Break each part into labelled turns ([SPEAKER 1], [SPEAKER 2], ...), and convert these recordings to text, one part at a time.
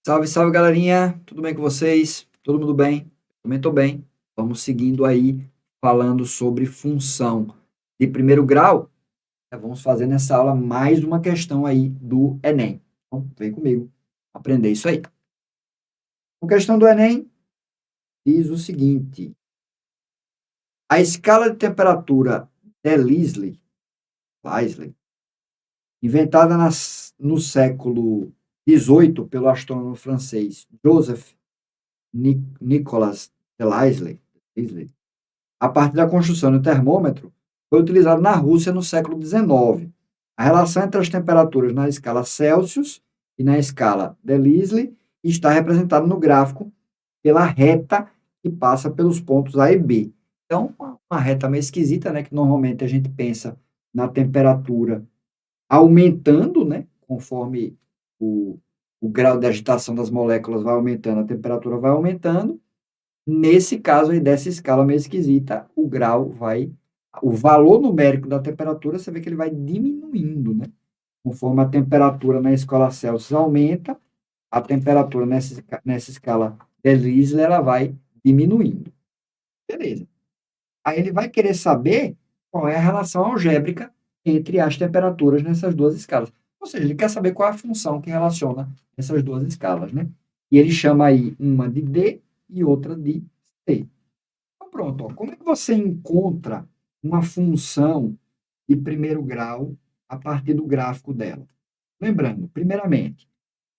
[SPEAKER 1] Salve, salve, galerinha! Tudo bem com vocês? Todo mundo bem? Também estou bem. Vamos seguindo aí, falando sobre função de primeiro grau. Vamos fazer nessa aula mais uma questão aí do Enem. Então, vem comigo aprender isso aí. A questão do Enem diz o seguinte: a escala de temperatura de Lisle, inventada no século XVIII pelo astrônomo francês Joseph Nicolas Lisle, a partir da construção do termômetro, foi utilizado na Rússia no século XIX. A relação entre as temperaturas na escala Celsius e na escala Delisle está representada no gráfico pela reta que passa pelos pontos A e B. Então, uma reta meio esquisita, né? Que normalmente a gente pensa na temperatura aumentando, né? Conforme o grau de agitação das moléculas vai aumentando, a temperatura vai aumentando. Nesse caso aí, dessa escala meio esquisita, o valor numérico da temperatura, você vê que ele vai diminuindo, né? Conforme a temperatura na escala Celsius aumenta, a temperatura nessa escala Delisle, ela vai diminuindo. Beleza. Aí ele vai querer saber qual é a relação algébrica entre as temperaturas nessas duas escalas. Ou seja, ele quer saber qual é a função que relaciona essas duas escalas, né? E ele chama aí uma de D e outra de C. Então, pronto. Ó. Como é que você encontra uma função de primeiro grau a partir do gráfico dela? Lembrando, primeiramente,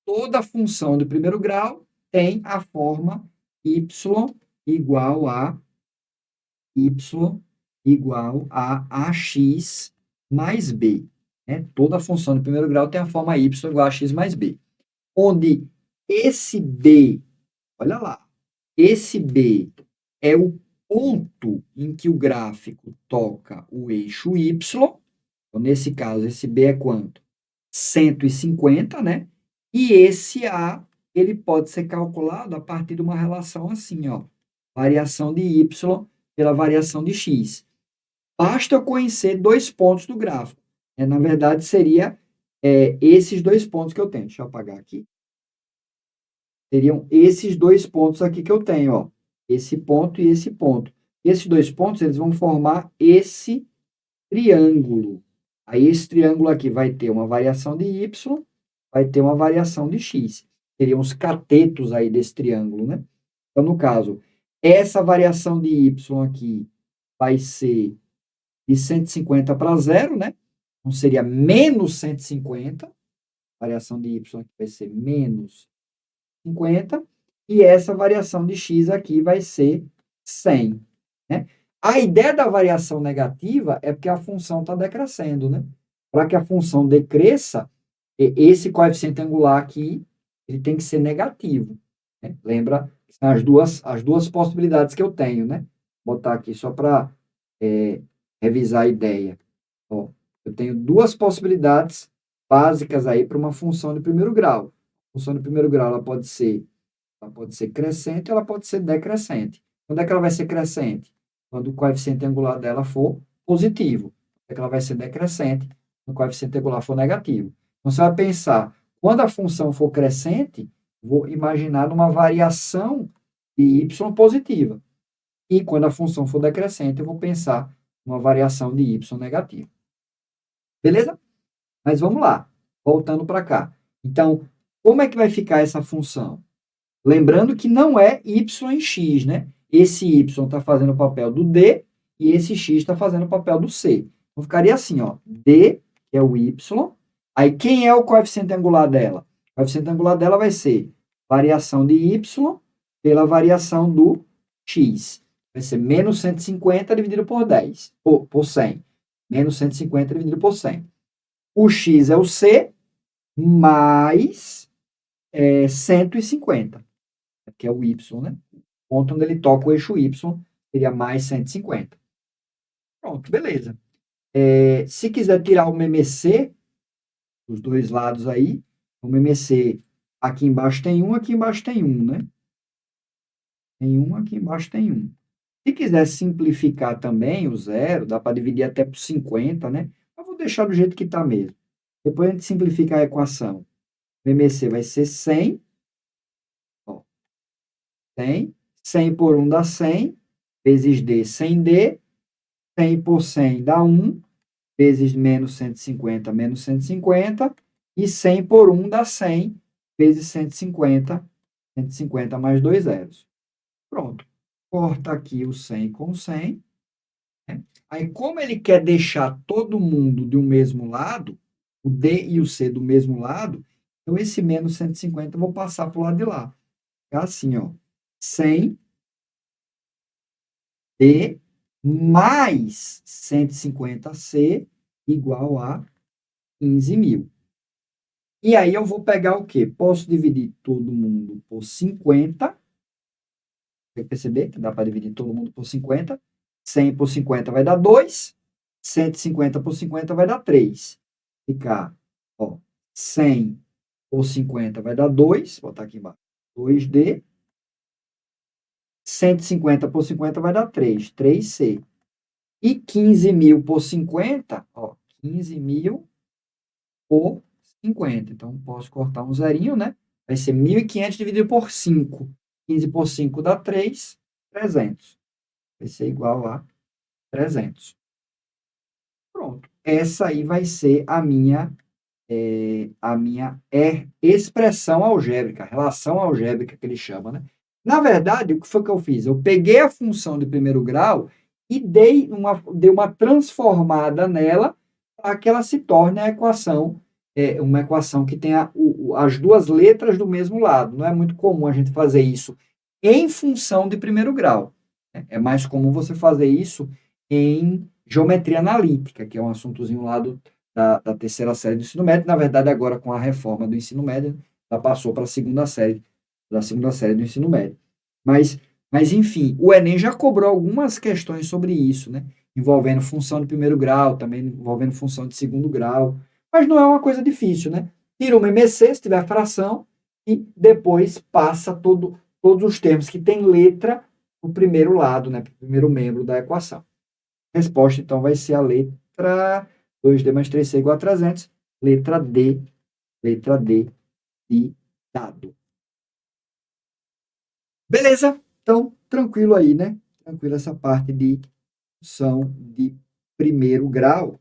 [SPEAKER 1] toda função de primeiro grau tem a forma y igual a ax mais b. Né? Toda função de primeiro grau tem a forma y igual a x mais b. Onde esse b, olha lá, esse b é o ponto em que o gráfico toca o eixo y. Então, nesse caso, esse b é quanto? 150, né? E esse a, ele pode ser calculado a partir de uma relação assim, ó. Variação de y pela variação de x. Basta eu conhecer dois pontos do gráfico. Na verdade, seria esses dois pontos que eu tenho. Deixa eu apagar aqui. Seriam esses dois pontos aqui que eu tenho, ó. Esse ponto e esse ponto. Esses dois pontos, eles vão formar esse triângulo. Aí, esse triângulo aqui vai ter uma variação de y, vai ter uma variação de x. Seriam os catetos aí desse triângulo, né? Então, no caso, essa variação de y aqui vai ser de 150 para 0, né? Então, seria menos 150. A variação de y aqui vai ser menos 50. E essa variação de x aqui vai ser 100. Né? A ideia da variação negativa é porque a função está decrescendo. Né? Para que a função decresça, esse coeficiente angular aqui ele tem que ser negativo. Né? Lembra? São as duas possibilidades que eu tenho. Né? Vou botar aqui só para revisar a ideia. Ó, eu tenho duas possibilidades básicas aí para uma função de primeiro grau. A função de primeiro grau ela pode ser crescente, ela pode ser decrescente. Quando é que ela vai ser crescente? Quando o coeficiente angular dela for positivo. Quando é que ela vai ser decrescente? Quando o coeficiente angular for negativo. Então, você vai pensar, quando a função for crescente, vou imaginar uma variação de y positiva. E quando a função for decrescente, eu vou pensar uma variação de y negativa. Beleza? Mas vamos lá, voltando para cá. Então, como é que vai ficar essa função? Lembrando que não é y em x, né? Esse y está fazendo o papel do d e esse x está fazendo o papel do c. Então, ficaria assim, ó, d, que é o y. Aí, quem é o coeficiente angular dela? O coeficiente angular dela vai ser variação de y pela variação do x. Vai ser menos 150 dividido por 10, por 100. Menos 150 dividido por 100. O x é o c, mais 150, que é o y, né? O ponto onde ele toca o eixo y seria mais 150. Pronto, beleza. Se quiser tirar o MMC, dos dois lados aí, o MMC aqui embaixo tem um, aqui embaixo tem um, né? Tem um, aqui embaixo tem um. Se quiser simplificar também o zero, dá para dividir até por 50, né? Eu vou deixar do jeito que está mesmo. Depois a gente simplifica a equação. O MMC vai ser 100 100. 100 por 1 dá 100, vezes D, 100D. 100 por 100 dá 1, vezes menos 150, menos 150. E 100 por 1 dá 100, vezes 150, 150 mais 2 zeros. Pronto. Corta aqui o 100 com 100. Né? Aí, como ele quer deixar todo mundo de um mesmo lado, o D e o C do mesmo lado, então esse menos 150 eu vou passar para o lado de lá. É assim, ó. 100 D mais 150C igual a 15.000. E aí eu vou pegar o quê? Posso dividir todo mundo por 50. Tem que perceber que dá para dividir todo mundo por 50. 100 por 50 vai dar 2. 150 por 50 vai dar 3. Ficar, ó, 100 por 50 vai dar 2. Vou botar aqui embaixo. 2D. 150 por 50 vai dar 3. 3C. E 15.000 por 50, ó, 15.000 por 50. Então, posso cortar um zerinho, né? Vai ser 1.500 dividido por 5. 15 por 5 dá 3, 300. Vai ser igual a 300. Pronto. Essa aí vai ser a minha expressão algébrica, relação algébrica que ele chama, né? Na verdade, o que foi que eu fiz? Eu peguei a função de primeiro grau e dei uma transformada nela para que ela se torne a equação, uma equação que tenha as duas letras do mesmo lado. Não é muito comum a gente fazer isso em função de primeiro grau. É mais comum você fazer isso em geometria analítica, que é um assuntozinho lá da terceira série do ensino médio. Na verdade, agora com a reforma do ensino médio, ela passou para a segunda série, da segunda série do ensino médio. Mas, enfim, o Enem já cobrou algumas questões sobre isso, né? Envolvendo função de primeiro grau, também envolvendo função de segundo grau. Mas não é uma coisa difícil, né? Tira uma MC, se tiver fração, e depois passa todos os termos que tem letra para o primeiro lado, né? Para o primeiro membro da equação. A resposta, então, vai ser a letra 2D mais 3C igual a 300. Letra D de dado. Beleza? Então, tranquilo aí, né? Tranquilo essa parte de função de primeiro grau.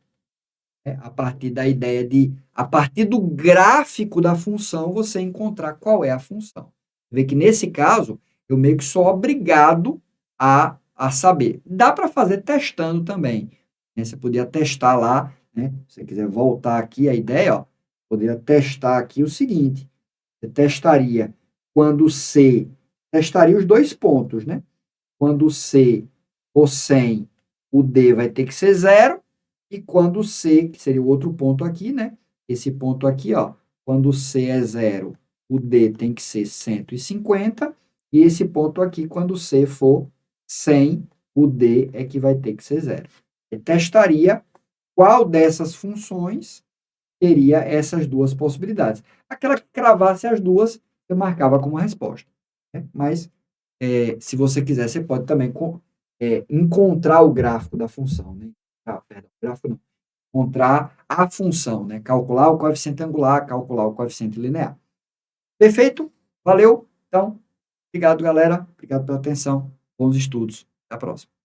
[SPEAKER 1] A partir da ideia de, a partir do gráfico da função, você encontrar qual é a função. Vê que nesse caso, eu meio que sou obrigado a saber. Dá para fazer testando também. Né? Você podia testar lá, né? Se você quiser voltar aqui a ideia, ó, poderia testar aqui o seguinte. Você testaria quando C, testaria os dois pontos, né? Quando C for 100, o D vai ter que ser 0. E quando C, que seria o outro ponto aqui, né? Esse ponto aqui, ó. Quando C é 0, o D tem que ser 150. E esse ponto aqui, quando C for 100, o D é que vai ter que ser 0. Eu testaria qual dessas funções teria essas duas possibilidades. Aquela que cravasse as duas, você marcava como resposta. Né? Mas, se você quiser, você pode também encontrar o gráfico da função. Né? Perdão, gráfico não. Encontrar a função, né? Calcular o coeficiente angular, calcular o coeficiente linear. Perfeito? Valeu? Então, obrigado, galera. Obrigado pela atenção. Bons estudos. Até a próxima.